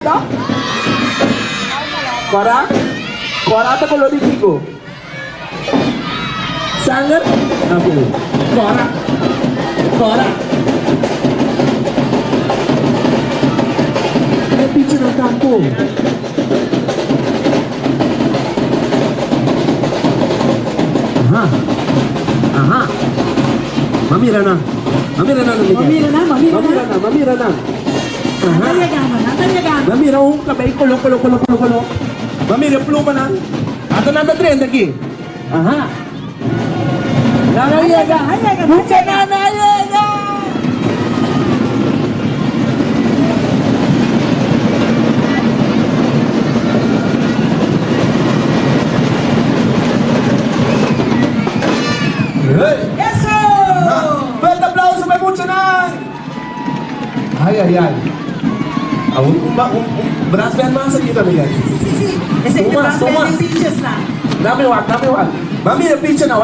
Correcto? Cora? Cora atau kalau di Tigo? Sangat? Okay. Cora? Cora? Ini picture ng kampung. Aha. Aha. Mamira na. Mamira na. Mamira na. Mamira na. Aha. Mamira ang kabay kulo. Mamira pluma na. Ato na trend lagi. Aha. Nangayaga. Bukan nangayaga. Yes, sir! Fuerte aplauso, may mucho na! Ay. Un brass band más aquí también. Sí. Ese que Tomas. de pinches na. Dame wag. Mami, el pinche na.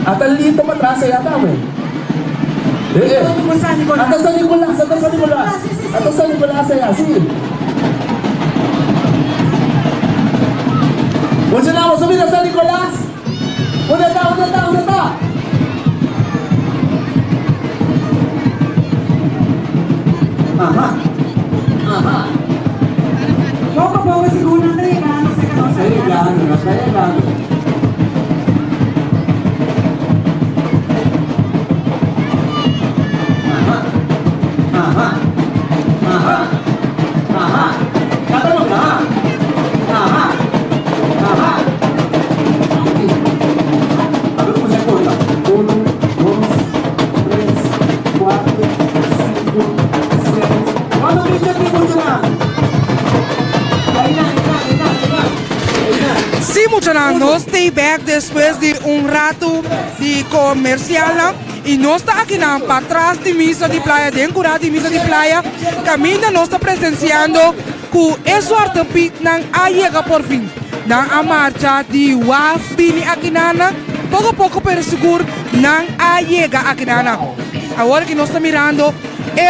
Hasta el listo para atrás, ya dame. Hasta San Nicolás. Hasta San Nicolás, allá, sí. Mucho na, vamos a subir a San Nicolás. ¿Dónde está? Aha. Poco a poco siguro na llegando sa kanosa. Está llegando. Aha. Katanog na. Aha. Abro mo sa konta. 1, 2, 3, 4, 5, 6. Ano picture ni mucho na? Sí, muchachos, stay back después de un rato de comercial y no está aquí para atrás de misa de playa, de encurada de misa de playa. Camina nos está presenciando que eso artepit nang llega por fin. Nang a marcha de WAF bini aquí nana, poco a poco pero seguro nang llega aquí nana. Ahora que nos está mirando,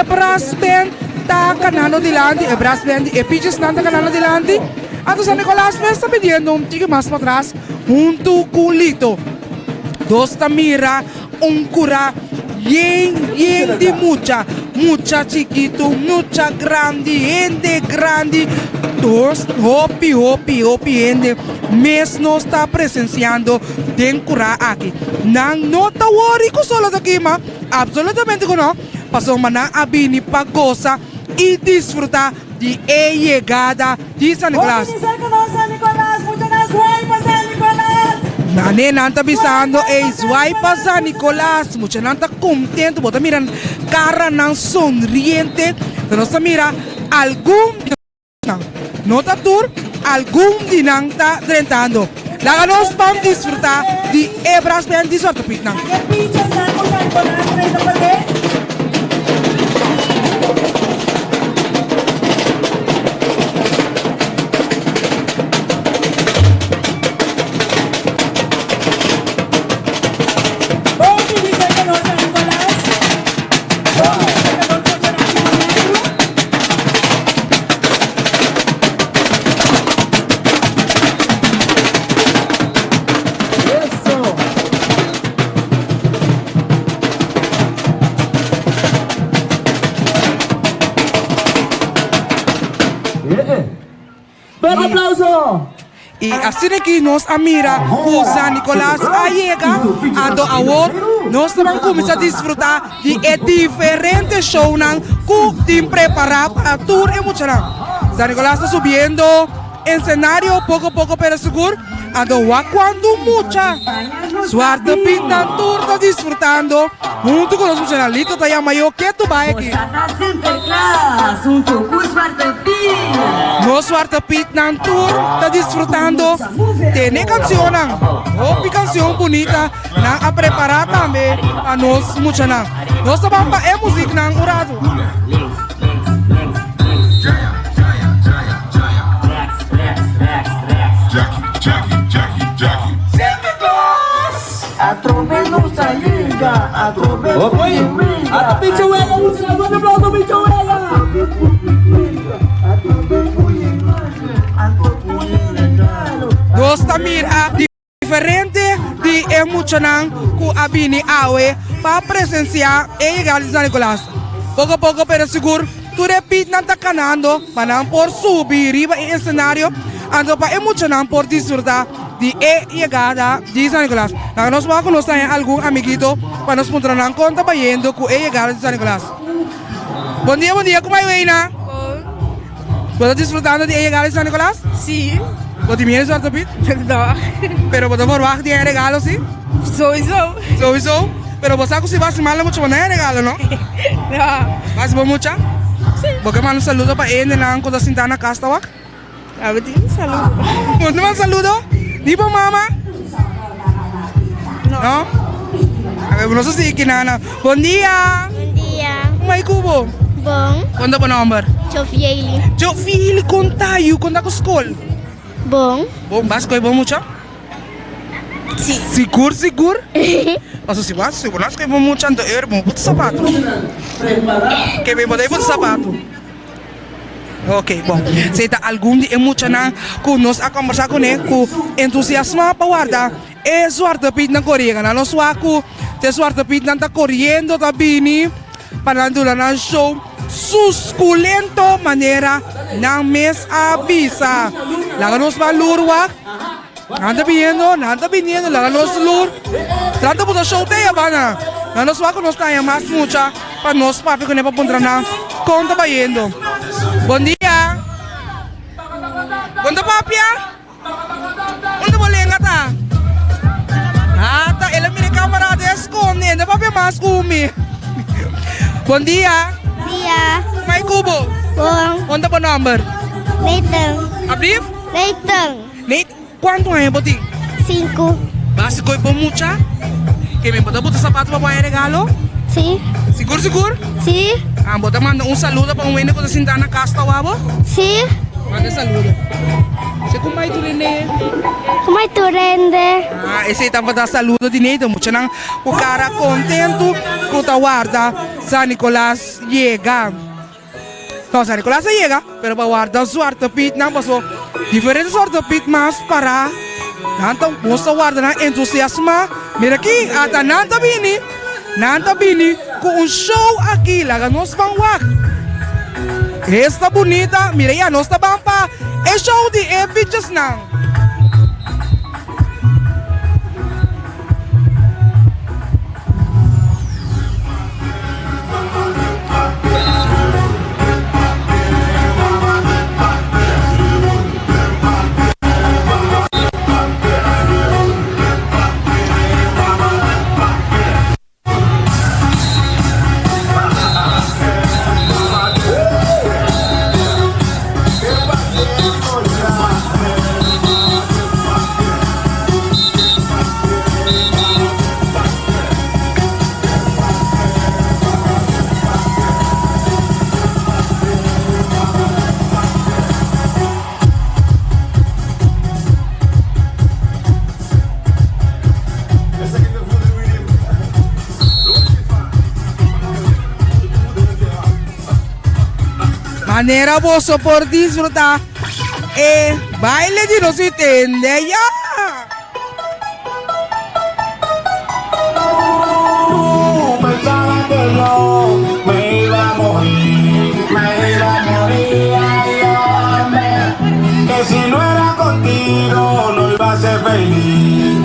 Brass Band está ganando delante, Brass Band y Pitches está ganando delante. Ato San Nicolás me está pidiendo un tigre más para atrás, junto con Lito. Dos mira, un cura, bien de mucha chiquito, mucha grande. Dos, hopi, ende. Mes no está presenciando den cura aquí. Nang nota worry ko solo de aquí, ma. Absolutamente que no. Pasó manang abini pa goza y disfrutar de llegada de San Nicolás. Nane nanta bisando swipe San Nicolás, mucha nanta contento, bota miran cara nan sonriente, pero se mira algún nota tour, algún dinanta drentando. Láganos para disfrutar de Brass Band de Suerte Pitnang. ¡Un aplauso! Y así de que nos mira, San Nicolás llega a do award, nos vamos a disfrutar de diferentes shows que preparar para tour y mucho. San Nicolás está subiendo escenario poco a poco, pero seguro, ando cuando mucha. Suerte Pitnang Tour está disfrutando junto con los funcionalistas de Yamayo que tú vas aquí. No Suerte Pitnang Tour está disfrutando. Tiene canciones, canción bonita, a preparar también a nos mucho. Nos vamos a música en urado. Jackie. Atropello saliga, atropello. Oye, a pinche huela, un aplauso, pinche huela. mucho ku abini awe para presenciar e llegar de San Nicolás. Poco a poco, pero seguro, tu repite nanta canando, para por subir arriba el escenario, ando para emocionar por disfrutar de llegada de San Nicolás. Nos vamos a conocer algún amiguito para nos mostrar en cuenta yendo con llegada de San Nicolás. Buen día, ¿cómo hay, Weina? ¿Puedes disfrutando de llegada de San Nicolás? Sí. ¿Vos te vienes a Pit? No. Pero vos te formas de regalo, ¿sí? Sowieso. Pero vos sabes que si vas a mucho más de regalo, ¿no? No. ¿Vas a mucha? Sí. ¿Vos que mandas un saludo para él en la cosa Sintana Castawak? A ver, saludo. ¿Vos te mandas un saludo? ¿Ni para mamá? No. ¿No? A ver, no sé si que nada. Buen día. Bom dia. ¿Cómo hay cubo? Bom. ¿Cuánto por nombre? Chofieli. Yo fui con tayo, con la escuela. Bom. ¿Vos vas a ir mucho? Sí. ¿Seguro? Mas se vas, seguro que vou muito ando ermo, puto sapato. Que bem, botei puto sapato. Ok, bom. Se tá algum dia muito na conosco a conversar com ele, com entusiasmo para guardar. É suarte pit na Coreia, na nosso aku, te suarte pit na tá correndo tá bini para andar na show susculento maneira na mes avisa. Lá nos valor Nada viniendo, la nos lur. Trata por show te bana. La nos va con nos taya más mucha para nos papi con para puntrana. Conta bayendo. Buen día. Conta papia. Conta bolenga ta. Ata, ela mire cámara de esconde, de papia más umi. Buen día. Dia. Mai kubo. Bom. Conta por number. Leitão. Abrif? Leitão. Nate, ¿cuánto hay por ti? 5. Básico y por mucha. Que me botas botar sapato para poner regalo. Sim. ¿Seguro? Sim. Ah, bota manda un saludo para un güey que se Sintana Casta wabo. Sim. Manda saludo. Se como aí tu nene? Como é tu rende? Ah, esse tá para dar saludo de neto, mucho nang o cara contento com ta guarda San Nicolás llega. No, San Nicolás llega, pero para guardar suerte pit nang pasó diferentes suerte pit más para nanta mostra guarda na entusiasmo. Mira aqui, ata nanta bini com um show aqui, lá nos vamos. Esta bonita, mira ya, nós tá bom pa é show de bitches nang. Manera vosso por disfrutar baile de los itende ya. Pensaba que yo me iba a morir, ay, hombre, que si no era contigo no iba a ser feliz,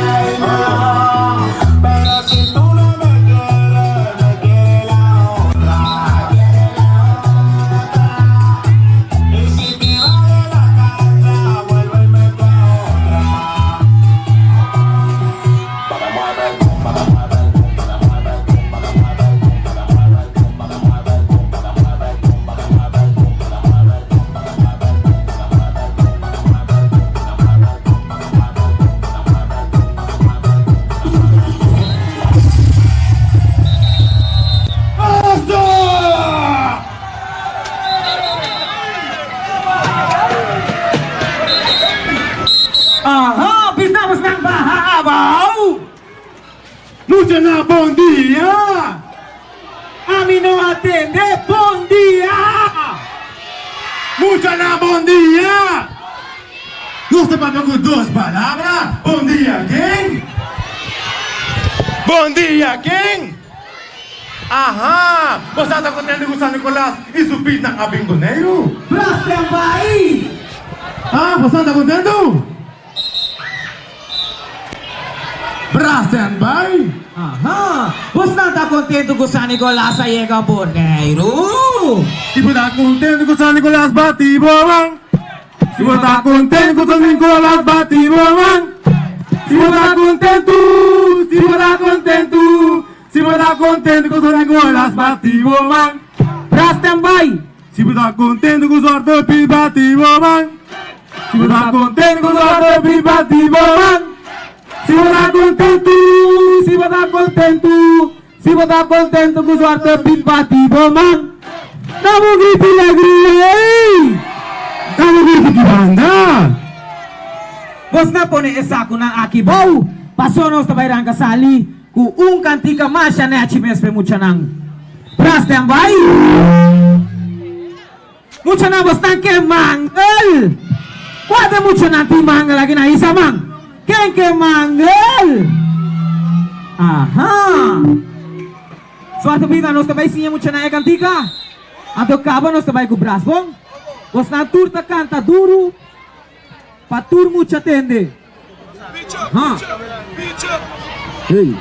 ay, no, pero si tú no me quieres, me quiere la otra, y si te vas de la casa, vuélveme tu otra. Aha, pintamos ng bahabaw! Lucha na, bom dia! Amin no atende, bom dia! Lucha na, bom dia! Gusto pa con dos palabras. Bom dia, quem? Bom dia, quem? Aha! Você está contente com São Nicolás e subir na Abingoneiro? Braço também! Ah, você está contente? Braço também? Aham! Você não está contente com São Nicolás a Iega Borneiro? Se você está contente com São Nicolás, bate boa. Se você está contente com São Nicolás, bate boa. Se você está contente, se você está contente, se você está contente com São Nicolás, bate boa. Braço também! Se você está contente com o sorteio, bate boa. Se você está contente com o sorteio, bate boa. Se você está contente, se você está contente, se você está contente com o sorteio, bate boa. Dá um grito de alegria, hein? Dá um grito de banda. Você não põe essa com a Akibou? Passou nós também ranca sali com cantica marcha né achimes pe muchanang. Braço também! Muchanang você que mangal! Quando muchanang ti mangal lagi na isa mang? Quem que mangal? Aha! Suatu vida nós também sim muchanang cantica. Ato cabo nós também com braço bom? Você na turta canta duro. Patur mucha tende. Ha. Hey.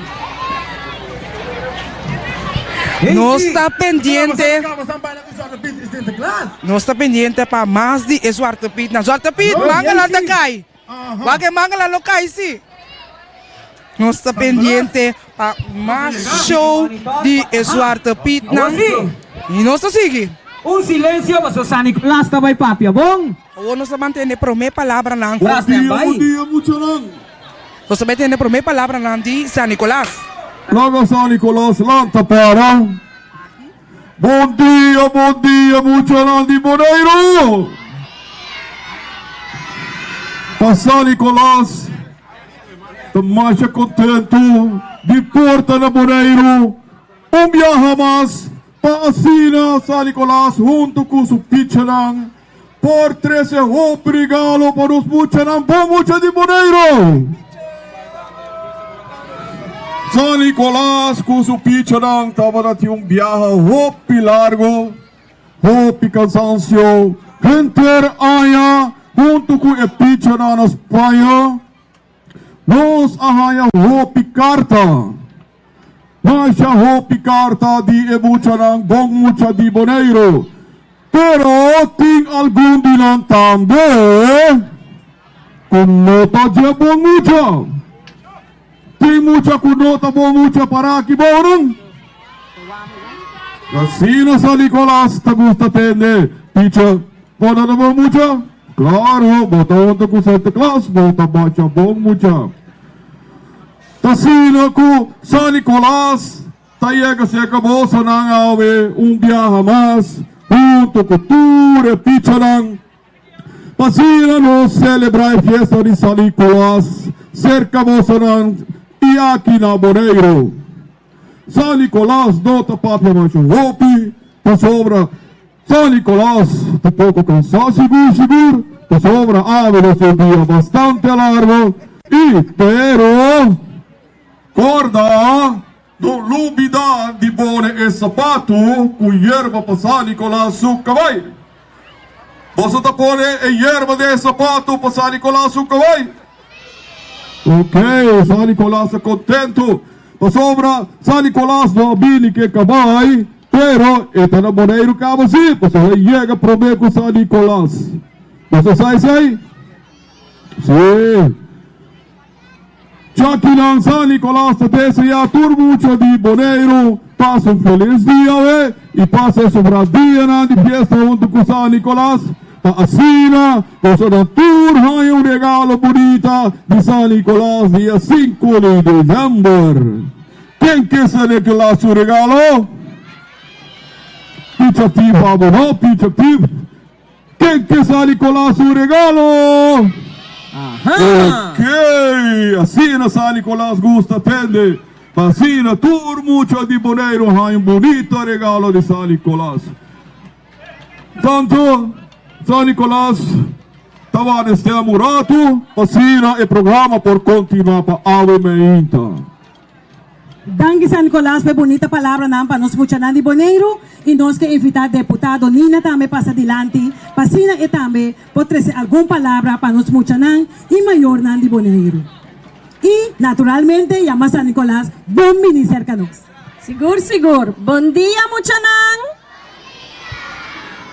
No está pendiente. No está pendiente para mais de Zwarte Piet. Na Zwarte Piet, mangala da kai. Wag mangala lo kai si. No está pendiente para mais show de Zwarte Piet na. E não está sigue. Silencio para São Nicolás também papia bom. O no se mantém promê palavra não. Braço também. dia, muchanang. No se mantém promê palavra não de São Nicolás. Logo São Nicolás, lanta para. Bom dia, muchanang de Boneiro. Para São Nicolás, mais contento de Porta na Boneiro. Viaja mais. Paasina São Nicolás junto com su Pichanang por 13 regalo para os Muchanang bom mucha de Boneiro. São Nicolás com su Pichanang estava na viaje hopi largo, hopi cansancio, enter aia junto com o Pichanang na Espanha, nos ahaya hopi carta. Mas a hopi carta de Muchanang bom mucha de Boneiro. Pero tem algum dinan também com nota de bom mucha. Tem mucha com nota bom mucha para aqui bom. Assim na São Nicolás te gusta tende. Picha, bota na bom mucha? Claro, bota junto com Santa Claus, bota baixa bom mucha. Tasina ko São Nicolás, tayega se acabou sa nang awe viaje mais, junto com Ture Pichanang. Pasina no celebrar a fiesta de São Nicolás, cerca moça nang e aqui na Boneiro. São Nicolás nota papia mancha hopi, pa sobra São Nicolás, te pouco cansado seguro, pa sobra ave no seu dia bastante largo, e pero corda do lubida de bone e sapato com yerba para São Nicolás vai. Você tá pone e yerba de sapato para São Nicolás vai. Ok, São Nicolás é contento. Pa sobra São Nicolás no abili que cabay, pero esta na Boneiro cabo sim, você chega prometer com São Nicolás. Você sai aí? Sim. Já que não São Nicolás deseja turmucha de Boneiro, passa feliz dia e passa sobre dia de festa junto com São Nicolás. Assina, você da tour regalo bonita de São Nicolás dia 5 de dezembro. Quem quer São Nicolás o regalo? Picha tipo, abonó, picha tipo. Quem quer São Nicolás o regalo? Ok, assina São Nicolás gusta tende. Assina turmucha de Boneiro, bonito regalo de São Nicolás. Tanto São Nicolás Tavares de Murato, pasina e programa por continuar para Ave Meinta. Danke San Nicolás, pe bonita palavra nam para nos muchanan de Boneiro e nós que invitar deputado Nina também passa adelante, pasina e também pode trazer alguma palavra para nos muchanan e maior nan de Boneiro. E naturalmente llama San Nicolás, bom venir cerca nós. Sigur, sigur. Bom dia, muchanan.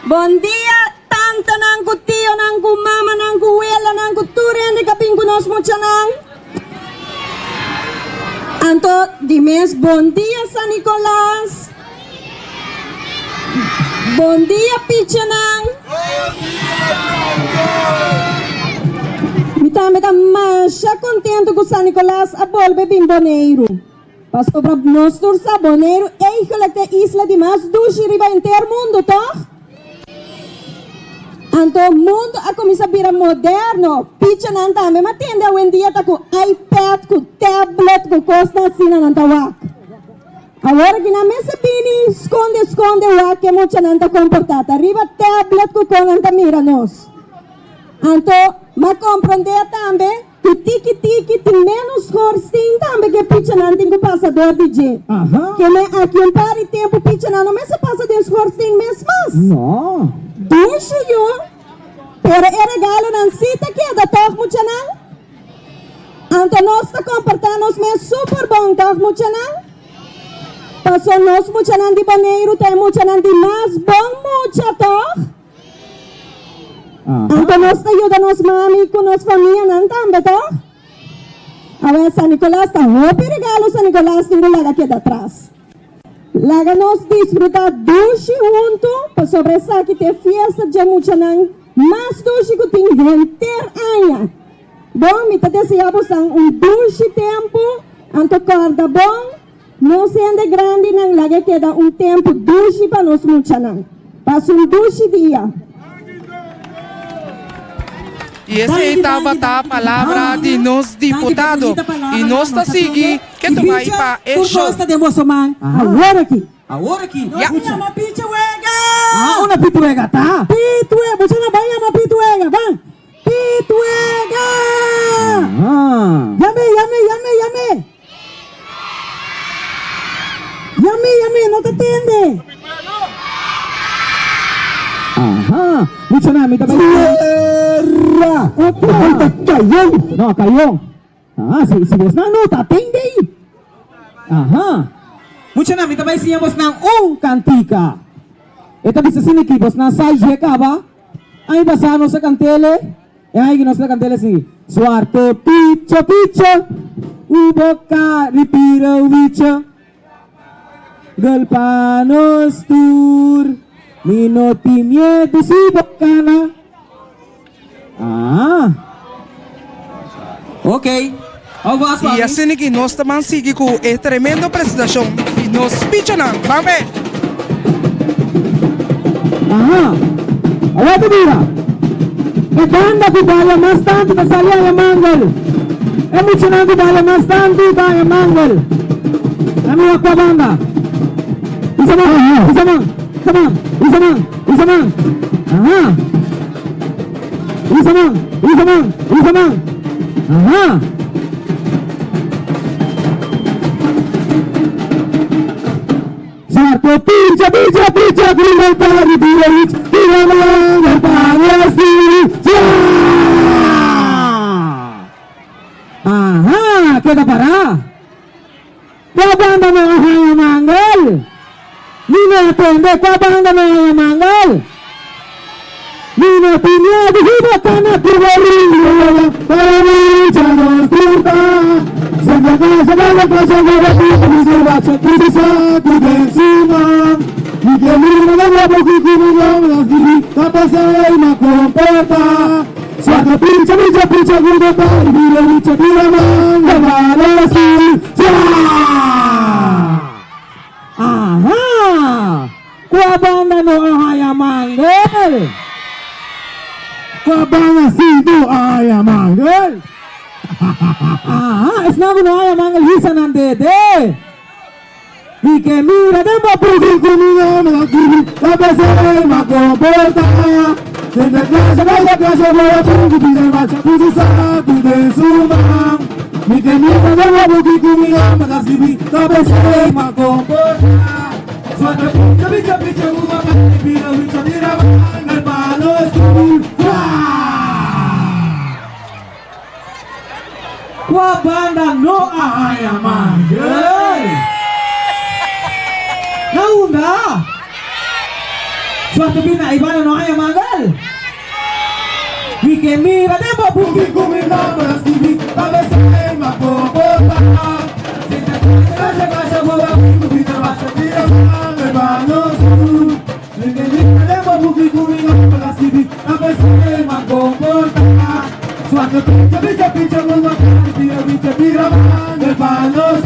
Bom dia, tanta nang ku tio, nang ku mama, nang ku wela, nang ku turen de kaping ku nos muchanan. Anto, dimes, bom dia, San Nicolás. Bom dia, Pichanang. Mita mais contento com San Nicolás a volver bem Boneiro. Pastor para nós tursa Boneiro é a isla de mais duche riba inteiro mundo, toh? Anto mundo a começar a virar moderno. Pichanang também, mas tende a um dia tá com iPad, com tablet, com coisa assim na tawak. Agora que na mesa bini, esconde o wak que mucha nanta comportada. Arriba tablet com nanta mira nos. Anto, ma compreender também que tiki tem menos corsim também que Pichanang tem que passador de jeito. Que me aqui um par de tempo Pichanang não me se passa de corsim mesmo. Não. Duche eu. Pero é regalo nan cita que é da toc Muchanan. Anto nós tá comportando me super bom toc Muchanan. Passou nós Muchanan de Boneiro tem Muchanan de mais bom mucha toc. Anto nós tá ajuda nos mami com nos família nan também toc. A ver San Nicolás tá hopi regalo San Nicolás tem laga aqui atrás. Laga nós disfrutar duche junto para sobre essa que tem fiesta de Muchanan. Mas duche que tem inteiro ano. Bom, me tá desejando duche tempo, anto corda bom, não sendo grande, não laga queda tempo duche para nós Muchanan. Passa duche dia. E esse aí estava a palavra de nosso deputado. E nós está seguindo que tu vai para este show. Gosta de Moçoman? Agora aqui. Chama Pituega! Una Pituega, tá? Pituega, você não vai chamar Pituega, vai! Pituega! Yame, não te atende! Muchanan, também. Caião! Não, caião! Se você não tá atende aí! Muchanan, também se vamos ng cantica. Ito bisa siniki, bos na sa jekaba. Ay basano sa kantele. Ay ginos na kantele si Suarte picho, uboka ripira wicho. Galpanos tur, minoti miedo si bokana. Ok. E assim que nós também seguimos com a tremenda apresentação e nós Pichanang. Vamos ver. Awak mira. Banda ku bala mas tanto kasalia ya mangal. Muchanan ku bala mas tanto ya mangal. Kami akwa banda. Isamang. Isamang. Suarto picha, gringo pari bilich, tirama, pari queda para. Kau banda na haya mangal. Nina atende, kau banda na haya mangal. Nina pinya dihiba kana kubari, pari janos tuta. Segala pasagara bisa baca bisa encima. Jika mira la boca la diri, apa saya makomporta. Suatu pincha gudo par, bila manga balasi. Kua banda no haya manggel. Kua banda situ haya manggel. Es na no haya manggel hisa nan dede. Ike mira de ma pugi kumina ma kiri, apa saya makomporta. Senta clase, vaya clase, voy a pide marcha, puse sapo de sumam. Mi temita de nuevo que comida, para escribir, la pensé y me comporta. Suelta picha, picha, picha, una pira, picha, tira, en el palo es tu. Kwa banda no ahaya manggel. Naunda. Suatu bina ibana no ahaya manggel. Wike mira de babuki kumina para TV, abe sai ma kokota. Senta kasha kasha boba kumina basta tira le banos. Wike mira de babuki kumina para TV, abe sai ma kokota. Suatu picha picha picha boba tira picha tira le banos.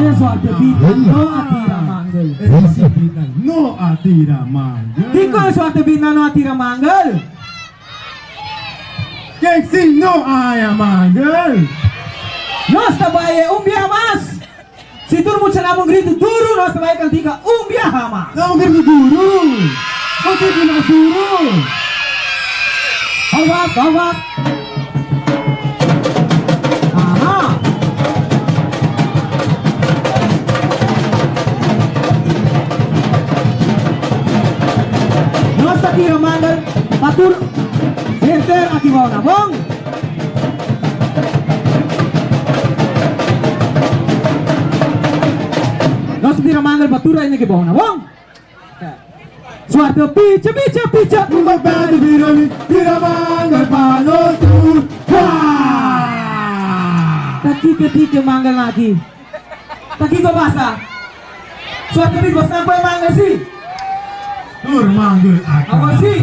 Eso ate bina no atira manggel. Eso bina no atira manggel. Dico suatu bina no atira manggel. Que si no haya manggel. Nós trabalha dia mais. Se turmo chamar um grito duro, nós trabalha cantiga dia mais. Não grito duro. Não grito duro. Awas, awas. Aha. Nós tira manggel, patur. Enter aqui bawah na bong. Nós tira manggel batura ini ke bawah na bong. Suatu picha picha picha uma band virami tira manggel panos tur. Taki manggel lagi. Taki ko basa. Suatu picha basa apa manggel sih? Tur manggel apa sih?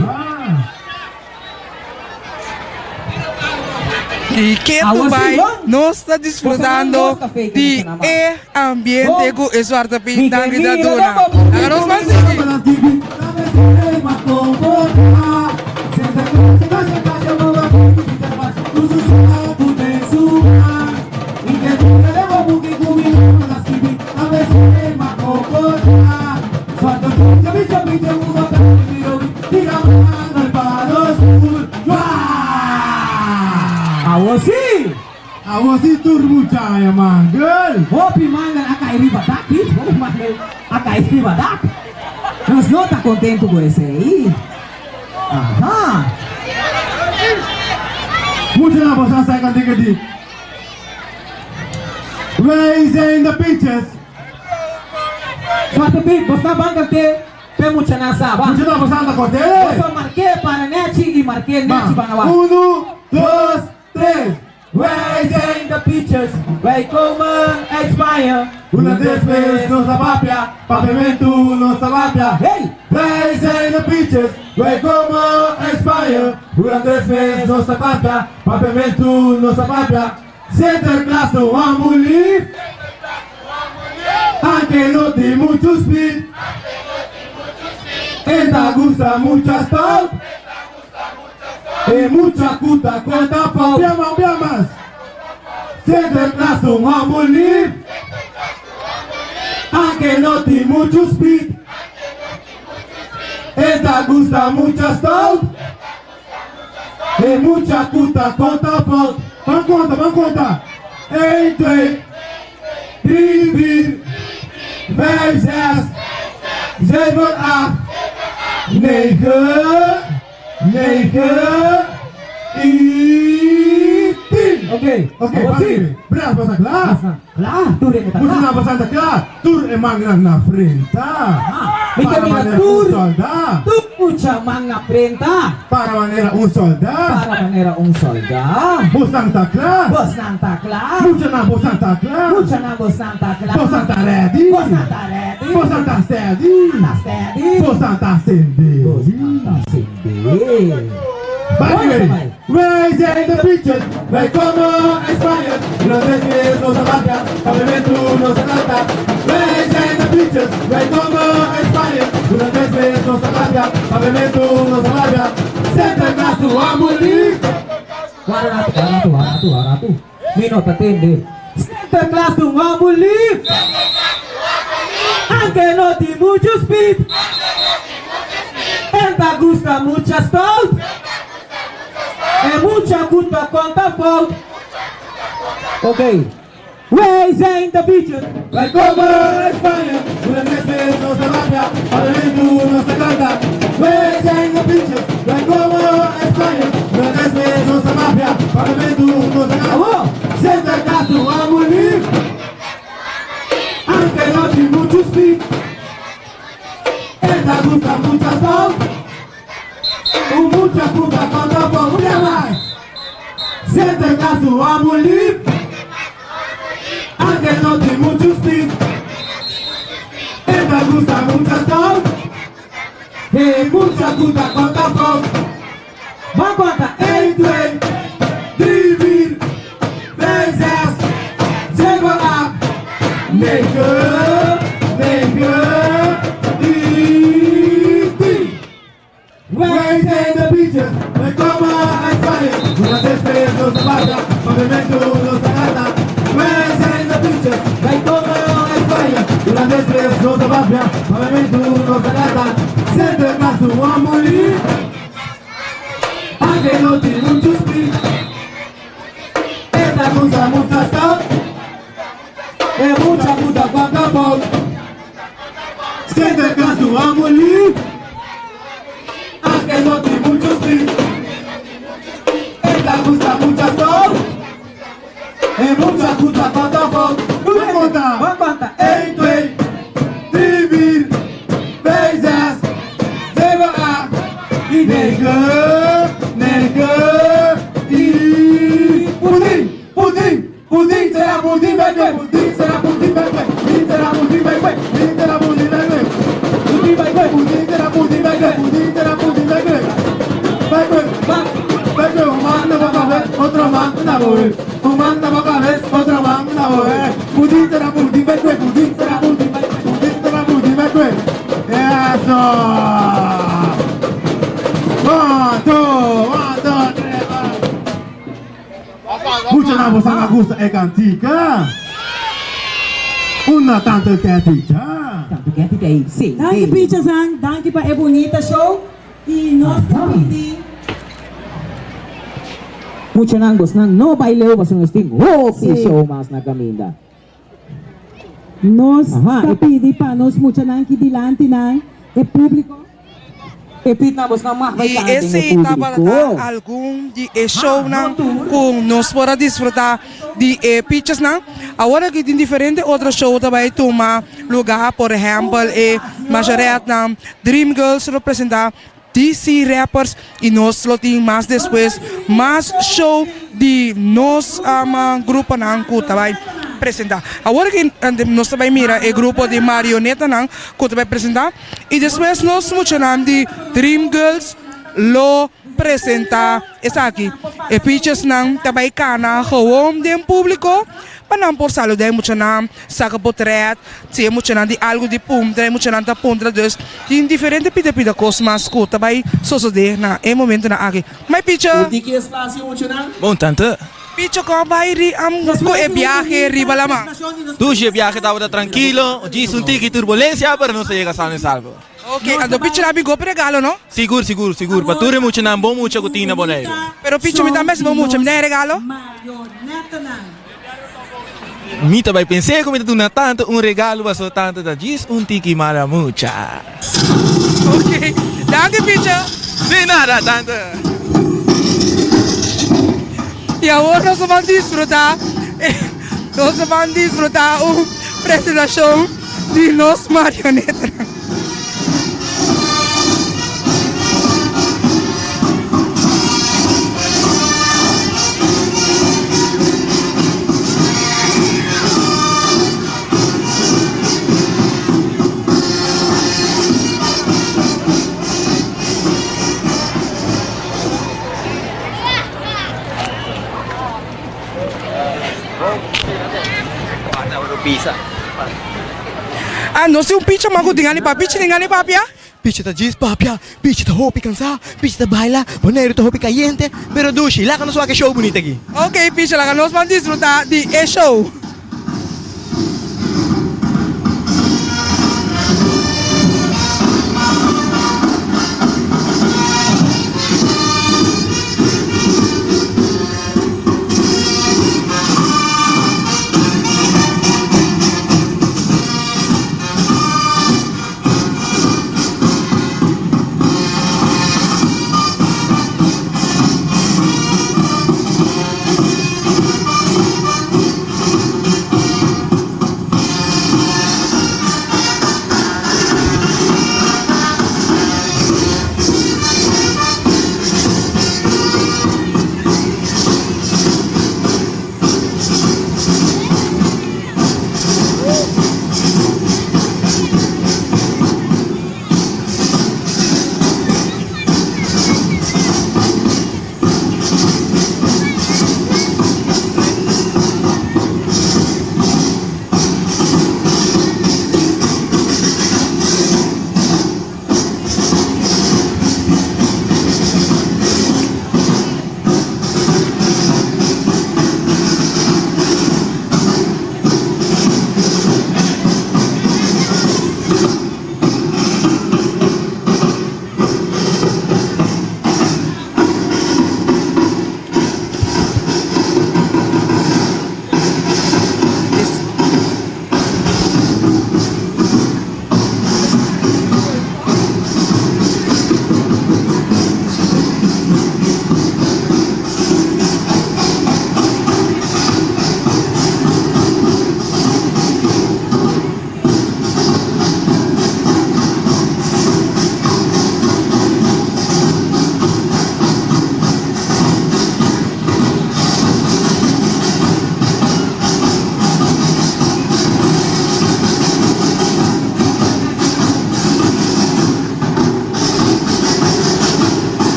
Y que Dubai no está disfrutando de ambiente con el Zwarte Piet candidatura. Háganos más Awasi turbucaya manggel. Hopi manggel akai ribadak, hopi manggel akai ribadak. Nós não tá contente com esse aí. Aha. Muito na bossa sai cantiga di. Raising the pitches. Suatu big bosta bangga te pemucha na saba. Muito na bossa anda corte. Bosta marque para Nechi e marque Nechi banawa. 1, 2, 3. Raising the pitches, vai como expire. Una vez nossa papia, pavimento nossa papia. Hey! Raising the pitches, vai como expire. Una vez nossa papia, pavimento nossa papia. Center class no amuli. Anche no tem muito speed. Enta gusta mucha stop. E mucha cuta conta pau. Biamas. Center class no amuli. Anche no tem muito speed. Enta gusta mucha stop. E mucha cuta conta pau. Van conta. 1, 2, 3, 4, 5, 6, 7, 8, 9, 10. Oke, pare. Beras pasang kelas. Lah, tur yang kita. Musuh na pasang kelas. Tur emang na frenta. Mika mina tur. Soldat. Tur mucha mga prenta. Para manera un soldat. Para manera un soldat. Bosang takla. Bos nanta kla. Mucha na bosang takla. Mucha na bos nanta kla. Bosang ta ready. Bos nanta ready. Bosang ta steady. Ta steady. Bosang ta sindi. Bos nanta sindi. Bye. Raising the pitches, like como España, los desvíos nos abarca, pavimento nos abarca. Raising the pitches, like como España, los desvíos nos abarca, pavimento nos abarca. Center class to amuli. Waratu. Mino tatende. Center class to amuli. Anche no di mucho speed. gusta mucha stout. Mucha culpa conta fault. Okay. Wij zijn de beaches. Wij komen uit Spanje, una vez nos Zambia, para venir nos canta. Wij zijn de beaches. Wij komen uit Spanje, una vez nos Zambia, para venir nos canta. Senta caso a morir, aunque no tiene mucho speed. Esta gusta mucha stout, mucha puta contra por una más. Senta caso a morir, aunque no tiene mucho speed. Esta gusta mucha stout, mucha puta contra por. Vamos contar. 1, 2, 3, 4, 5, 6, 7, 8, 9, 10. Wij zijn de beaches, wij komen uit Spanje. Una vez nos Zambia, para venir nos canta. Wij zijn de beaches, wij komen uit Spanje. Una vez nos Zambia, para venir nos canta. Sempre caso a morir, aunque no tiene mucho speed. Esta gusta mucha stout, mucha puta cuanta fault. Sempre caso a morir, aunque no tiene mucho speed. Esta gusta mucha stout, mucha puta cuanta fault. Vamos contar. 1, 2, 3, 4, 5, 6, 7, 8, 9, 10. Pudding será pudding baby, pudding será pudding baby, pudding será pudding baby, pudding será pudding baby, pudding baby, pudding será pudding baby, pudding será pudding baby, baby, un manda para vez, otro manda voy, un manda para vez, otro manda voy, pudding será pudding baby, pudding será pudding baby, pudding será pudding baby, eso. 1, 2, 3. Mucha la voz me gusta es cantica. Una tanto que dicha. Tanto que te aí, sim. Danke Beaches ang, danke pa bonita show. E nós também. Mucho nangos nang no baileo pa sa sting. Oh, show mas na caminda. Nós Aha, pedi pa nós mucha nang kidilante nang e público. Epit na boss na mak E esse estava algum de show não com nós para desfrutar de pitches não. Agora que tem diferente outro show também toma lugar, por exemplo, majoria não Dream Girls representar DC rappers e nós lo tem mais depois mais show de nós grupo não que também apresentar. Agora que nós também mira o grupo de marioneta não que também apresentar e depois nós mencionamos de Dream Girls lo apresentar essa aqui. E pitches não também cana gewoon de público para não por saludar mencionar saca portrait se mencionar de algo de punta mencionar da punta dus tem diferente pida coisas mas que também suceder na momento na aqui. Mas pitcher Diki espaço mencionar. Bom, tante. Picho ko bairi ko e viaje riba lamang. Tu si viaje estaba tranquilo, dice un tiki turbulencia, pero no se llega sano y salvo. Okay, ando picho nabi go regalo, no? Seguro. Pature mucho nambo, mucha cutina boleiro. Pero picho mi também se mucho, me dá regalo? Marioneta nang. Mita vai pensei como tu na tanto un regalo va so tanto da diz un tiki mara mucha. Okay, danke picho. De nada tanto. E agora nós vamos desfrutar, uma apresentação de nós marioneta. Ah, não sei um picha mago dingani papi, papia? Picha ta diz papia, picha ta hopi cansar, picha ta baila, boneiro ta hopi caliente, pero dushi, lá que nós vamos show bonito aqui. Ok, picha, lá que nós vamos desfrutar de show.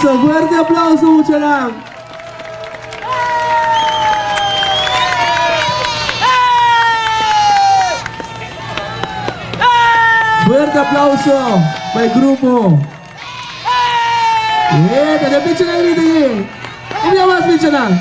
aplauso, fuerte aplauso, mucho lang. Fuerte aplauso para el grupo. Ada picture lang dito eh. Umya mas picture lang.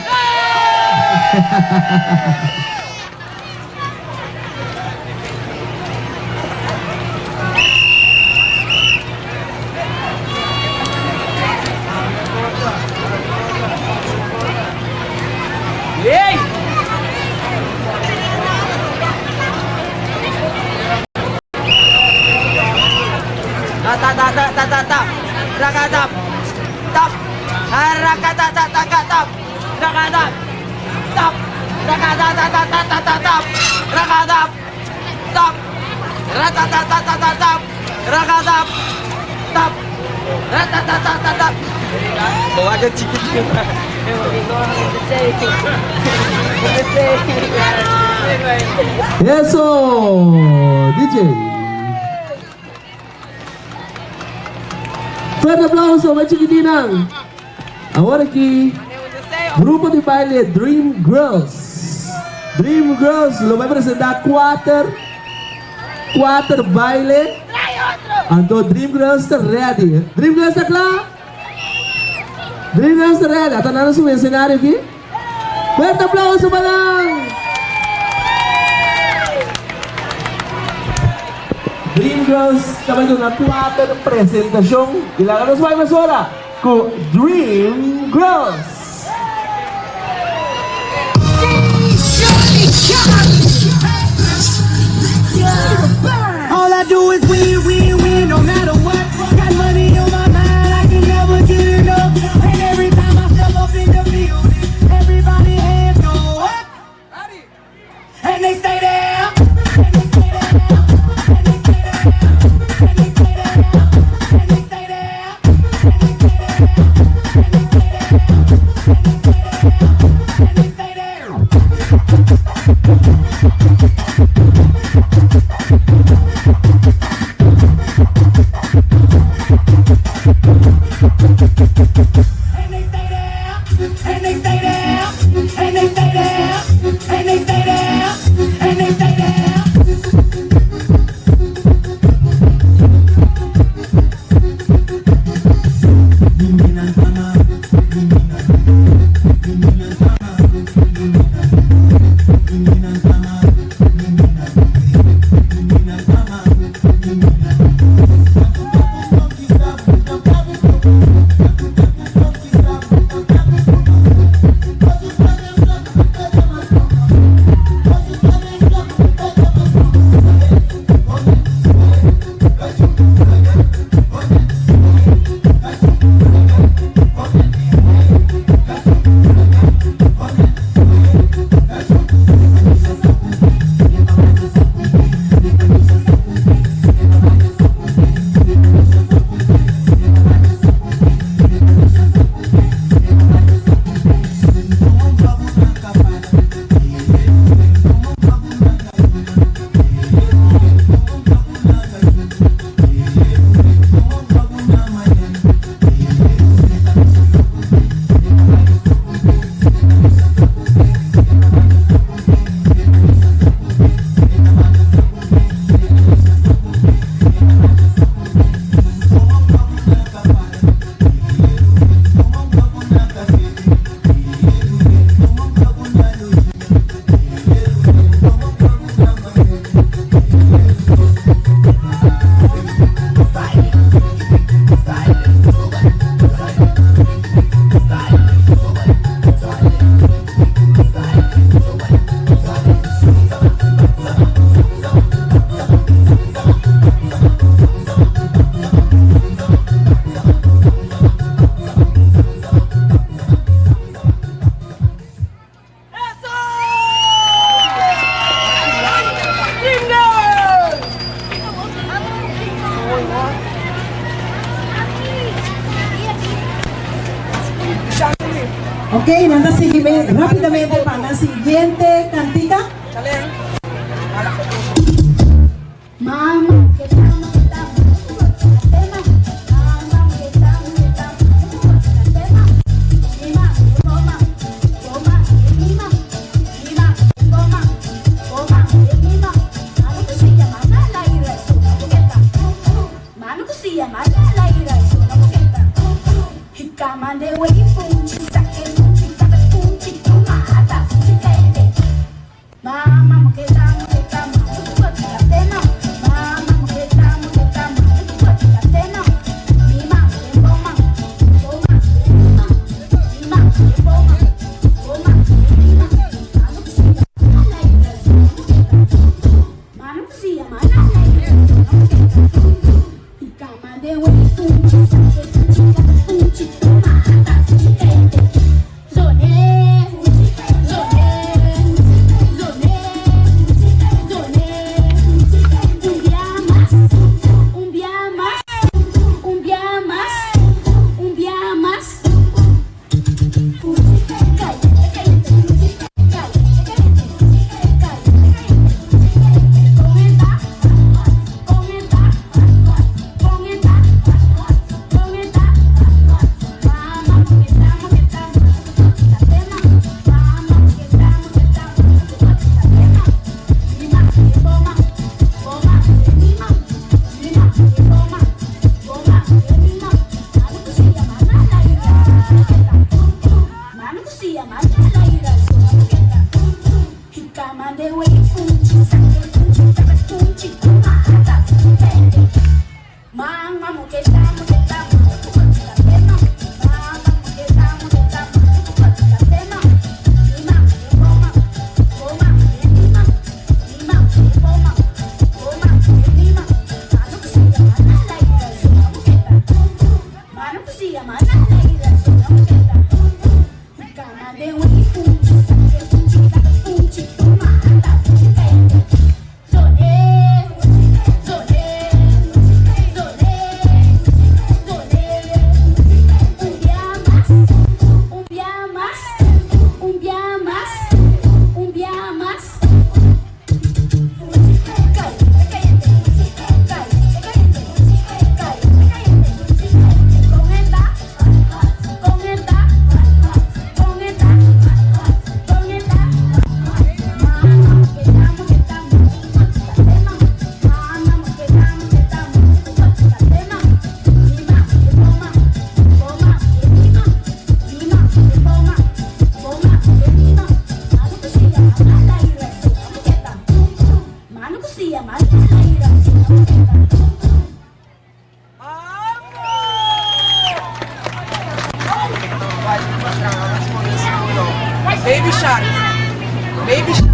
Eso, DJ. Fuerte aplauso, mga chiquitinang. Ahora aquí, grupo de baile Dream Girls. Dream Girls lo va a presentar cuatro baile. Então Dream Girls está ready. Dream Girls está claro? Dream Girls está ready. Está nada sobre o cenário aqui. Fuerte aplauso para Dream Girls também tem uma quatro apresentação. E lá nós vamos agora com Dream Girls. All I do is win, win, win, no matter what. Got money on my mind, I can never get enough. And every time I step up in the building, everybody hands go up. And they stay there. And they stay there. And they stay there. And they stay there. And they stay there. And they stay there. And they stay there. And they stay there. And they stay there. Ok, manda seguir rápidamente para la siguiente cantica. Mama, que Baby shark. Baby shark.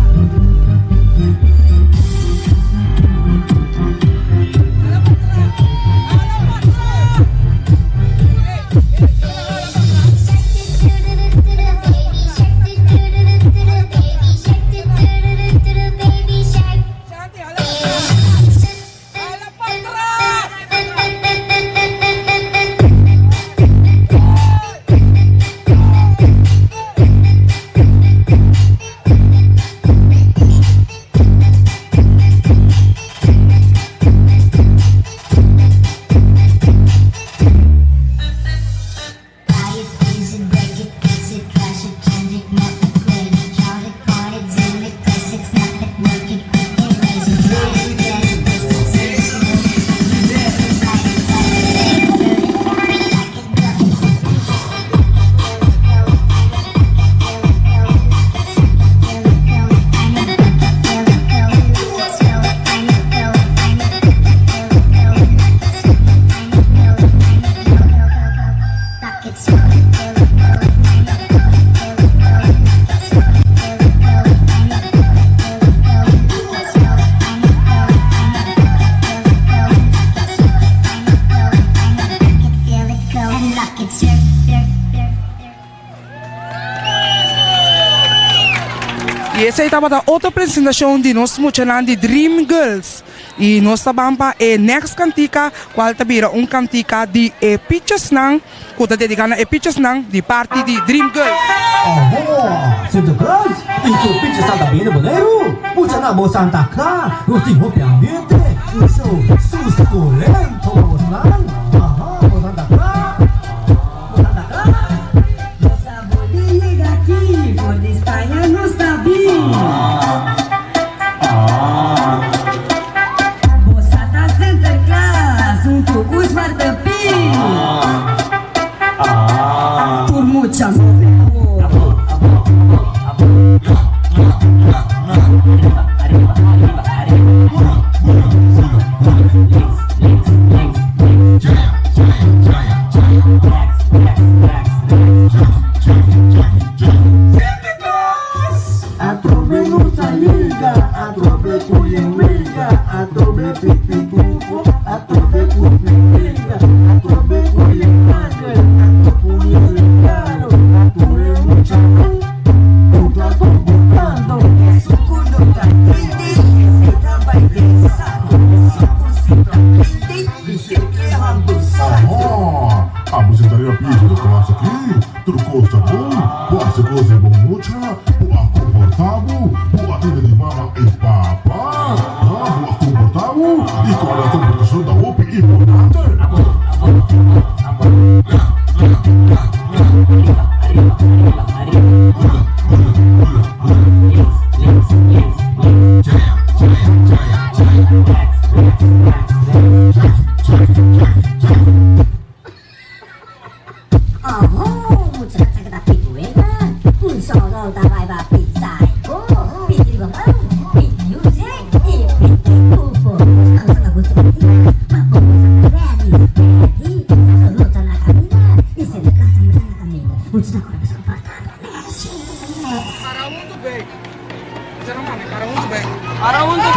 E essa aí estava da outra apresentação de nós chamando de Dream Girls. E nós estamos para next cantica, qual também cantica de Pictures Nang, que está dedicada a Pictures Nang, de parte de Dream Girls. Santa Claus, isso Pictures Santa Bina Boneiro, o Janamo Santa Claus, o Timo Piambiente, o seu suculento, o Santa Claus. Nossa bolinha aqui, vou de Espanha no Sabim. Moça da Santa Claus, um tucus martapim. Por mucha A bucetaria pizza da classe aqui, tudo coisa bom, boa se coisa bom mucha, boa confortável, boa tenda de mama e papá, boa confortável e com a competição da OP importante.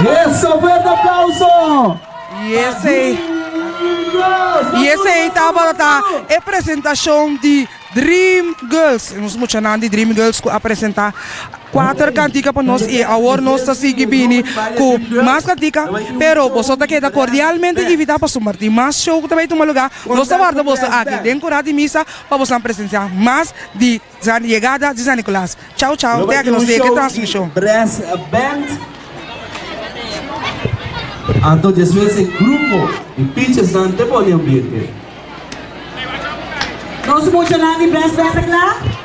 Esse é o verde aplauso! E esse aí estava a apresentação de Dream Girls. Nós vamos chamar de Dream Girls que apresentar 4 canticas para nós e agora nós estamos seguindo com mais canticas, pero você queda cordialmente invitado para sumar mais show também tomar lugar. Nós estamos aqui dentro da missa para você apresentar mais de chegada de San Nicolás. Tchau, tchau. Até que nós temos transmissão. Brass Band. Então, después el grupo y pitches dan te ponen ambiente. Nós vamos chamar de Brass Band, claro?